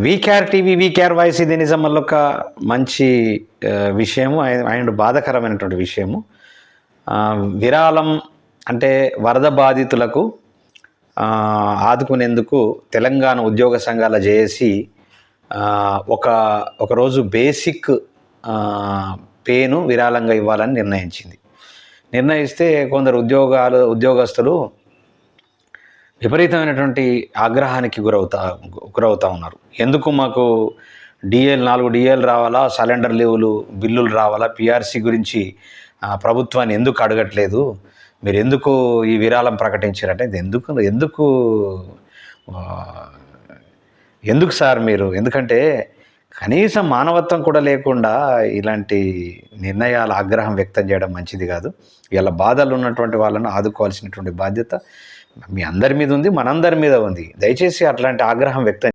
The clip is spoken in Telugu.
వీకేఆర్ టీవీ, వీకేఆర్ వాయిస్ ఇది నిజంలో ఒక మంచి విషయము అండ్ బాధాకరమైనటువంటి విషయము. విరాళం అంటే వరద బాధితులకు ఆదుకునేందుకు తెలంగాణ ఉద్యోగ సంఘాల జేఏసీ ఒకరోజు బేసిక్ పేను విరాళంగా ఇవ్వాలని నిర్ణయిస్తే కొందరు ఉద్యోగస్తులు విపరీతమైనటువంటి ఆగ్రహానికి గురవుతా ఉన్నారు. ఎందుకు మాకు 4 డిఏలు రావాలా, సరెండర్ లీవులు బిల్లులు రావాలా, పిఆర్సీ గురించి ప్రభుత్వాన్ని ఎందుకు అడగట్లేదు, మీరు ఎందుకు ఈ విరాళం ప్రకటించారంటే ఎందుకు సార్ మీరు, ఎందుకంటే కనీసం మానవత్వం కూడా లేకుండా ఇలాంటి నిర్ణయాల ఆగ్రహం వ్యక్తం చేయడం మంచిది కాదు. ఇలా బాధలు ఉన్నటువంటి వాళ్ళను ఆదుకోవాల్సినటువంటి బాధ్యత మీ అందరి మీద ఉంది, మనందరి మీద ఉంది. దయచేసి అట్లాంటి ఆగ్రహం వ్యక్తం